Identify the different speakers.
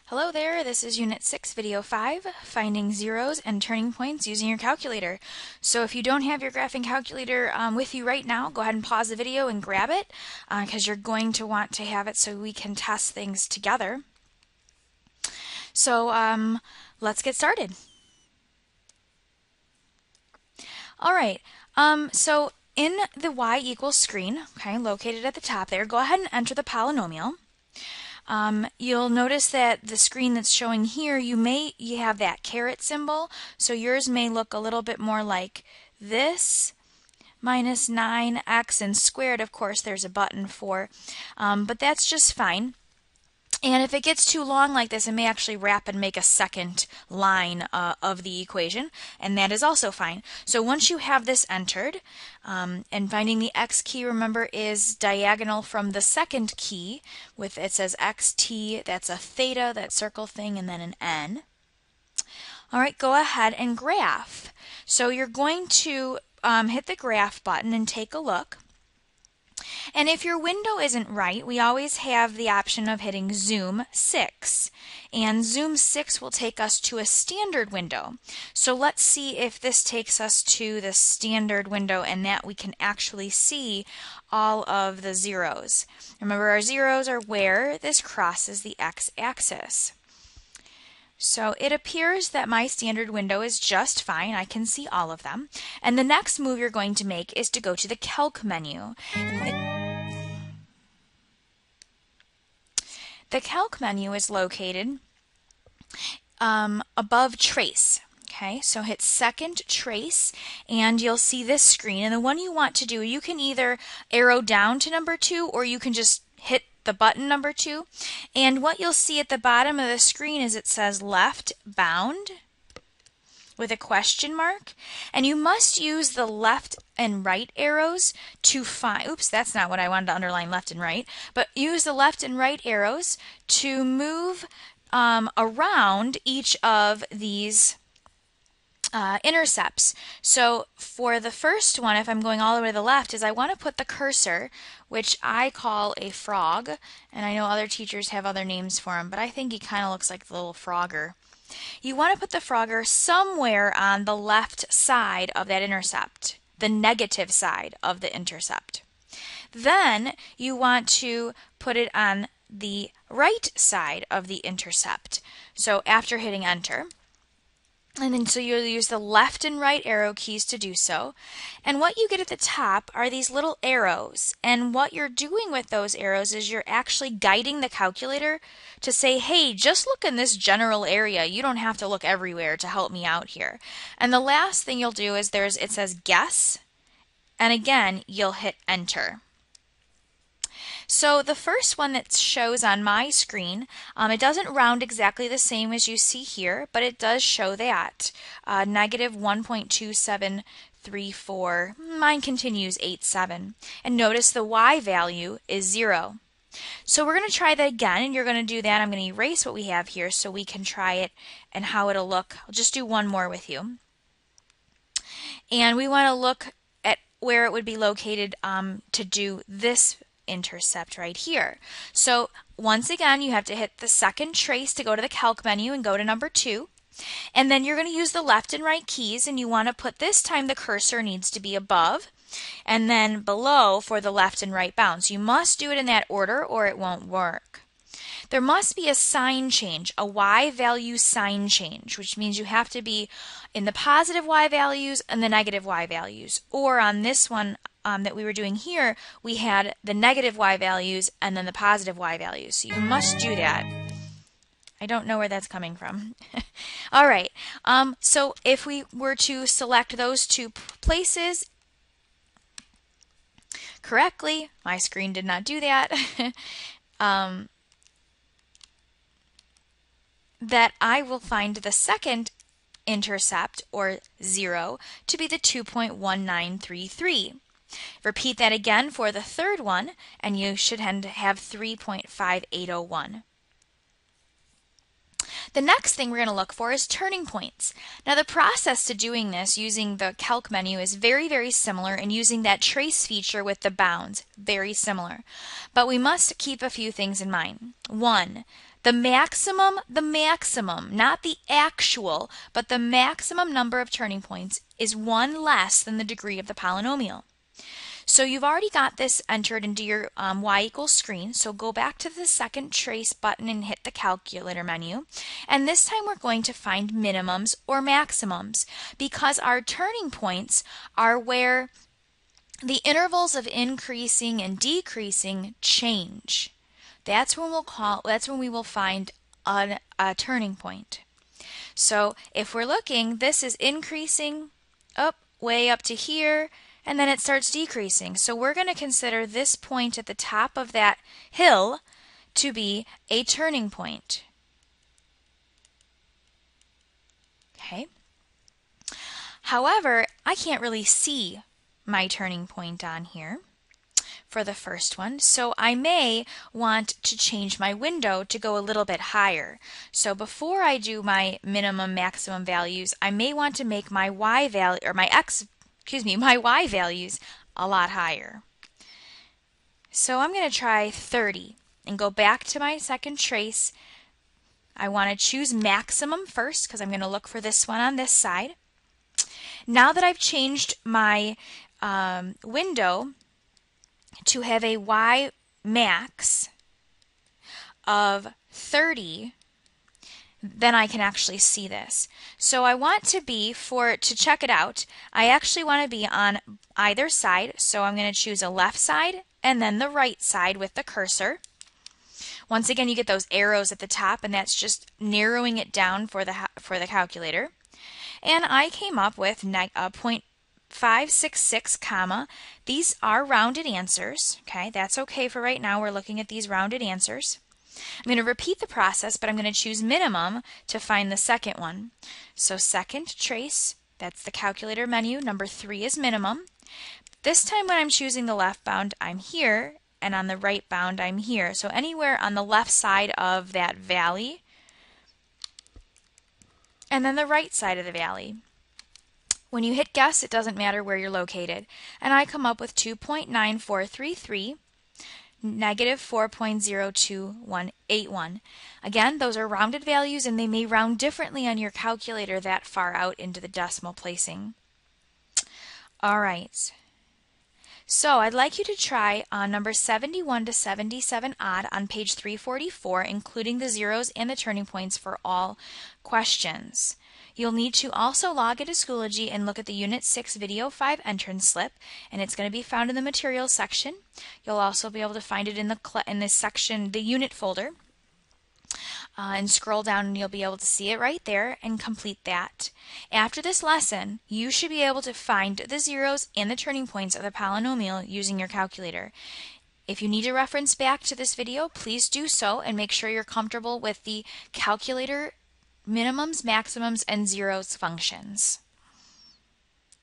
Speaker 1: Hello there, this is Unit 6, Video 5, Finding Zeros and Turning Points Using Your Calculator. So if you don't have your graphing calculator with you right now, go ahead and pause the video and grab it because you're going to want to have it so we can test things together. So let's get started. Alright, so in the y equals screen, okay, located at the top there, go ahead and enter the polynomial. You'll notice that the screen that's showing here, you have that caret symbol, so yours may look a little bit more like this, minus 9x and squared. Of course, there's a button for, but that's just fine. And if it gets too long like this, it may actually wrap and make a second line of the equation, and that is also fine. So once you have this entered, and finding the x key, remember, is diagonal from the second key, with it says xt, that's a theta, that circle thing, and then an n. All right, go ahead and graph. So you're going to hit the graph button and take a look. And if your window isn't right, we always have the option of hitting Zoom 6. And Zoom 6 will take us to a standard window. So let's see if this takes us to the standard window and that we can actually see all of the zeros. Remember, our zeros are where this crosses the x-axis. So it appears that my standard window is just fine. I can see all of them. And the next move you're going to make is to go to the Calc menu. The Calc menu is located above Trace. Okay, so hit second Trace and you'll see this screen. And the one you want to do, you can either arrow down to number 2 or you can just hit the button number 2. And what you'll see at the bottom of the screen is it says left bound with a question mark, and you must use the left and right arrows to find, oops, that's not what I wanted to underline, left and right, but use the left and right arrows to move around each of these intercepts. So for the first one, if I'm going all the way to the left, is I want to put the cursor, which I call a frog, and I know other teachers have other names for him, but I think he kind of looks like the little frogger. You want to put the frogger somewhere on the left side of that intercept, the negative side of the intercept. Then you want to put it on the right side of the intercept. So after hitting enter, and then so you'll use the left and right arrow keys to do so. And what you get at the top are these little arrows. And what you're doing with those arrows is you're actually guiding the calculator to say, hey, just look in this general area. You don't have to look everywhere to help me out here. And the last thing you'll do is it says guess. And again, you'll hit enter. So the first one that shows on my screen, it doesn't round exactly the same as you see here, but it does show that. Negative 1.2734, mine continues 87. And notice the y value is 0. So we're going to try that again, and you're going to do that. I'm going to erase what we have here so we can try it and how it'll look. I'll just do one more with you. And we want to look at where it would be located to do this intercept right here. So once again, you have to hit the second Trace to go to the Calc menu and go to number 2. And then you're going to use the left and right keys, and you want to put, this time the cursor needs to be above and then below for the left and right bounds. You must do it in that order or it won't work. There must be a sign change, a y value sign change, which means you have to be in the positive y values and the negative y values. Or on this one that we were doing here, we had the negative y values and then the positive y values. So you must do that. I don't know where that's coming from. All right, so if we were to select those two places correctly, my screen did not do that, that I will find the second intercept, or 0, to be the 2.1933. Repeat that again for the third one, and you should have 3.5801. The next thing we're going to look for is turning points. Now the process to doing this using the Calc menu is very, very similar, and using that trace feature with the bounds, very similar. But we must keep a few things in mind. One, The maximum, not the actual, but the maximum number of turning points is one less than the degree of the polynomial. So you've already got this entered into your y equals screen. So go back to the second trace button and hit the calculator menu. And this time we're going to find minimums or maximums because our turning points are where the intervals of increasing and decreasing change. That's when we will find a turning point. So if we're looking, this is increasing up way up to here, and then it starts decreasing. So we're going to consider this point at the top of that hill to be a turning point. Okay. However, I can't really see my turning point on here for the first one, so I may want to change my window to go a little bit higher. So before I do my minimum maximum values, I may want to make my y value or my y values a lot higher. So I'm going to try 30 and go back to my second trace. I want to choose maximum first because I'm going to look for this one on this side. Now that I've changed my window to have a y max of 30, then I can actually see this. So I want to be, to check it out, I actually want to be on either side. So I'm going to choose a left side and then the right side with the cursor. Once again, you get those arrows at the top, and that's just narrowing it down for the calculator. And I came up with 0.566 comma. These are rounded answers. Okay, that's okay for right now. We're looking at these rounded answers. I'm going to repeat the process, but I'm going to choose minimum to find the second one. So second trace, that's the calculator menu. Number 3 is minimum. This time when I'm choosing the left bound, I'm here, and on the right bound, I'm here. So anywhere on the left side of that valley, and then the right side of the valley. When you hit guess, it doesn't matter where you're located. And I come up with 2.9433, negative 4.02181. Again, those are rounded values, and they may round differently on your calculator that far out into the decimal placing. All right. So I'd like you to try number 71 to 77 odd on page 344, including the zeros and the turning points for all questions. You'll need to also log into Schoology and look at the Unit 6 Video 5 entrance slip, and it's going to be found in the Materials section. You'll also be able to find it in this section, the Unit folder, and scroll down and you'll be able to see it right there and complete that. After this lesson, you should be able to find the zeros and the turning points of the polynomial using your calculator. If you need to reference back to this video, please do so and make sure you're comfortable with the calculator minimums, maximums, and zeros functions.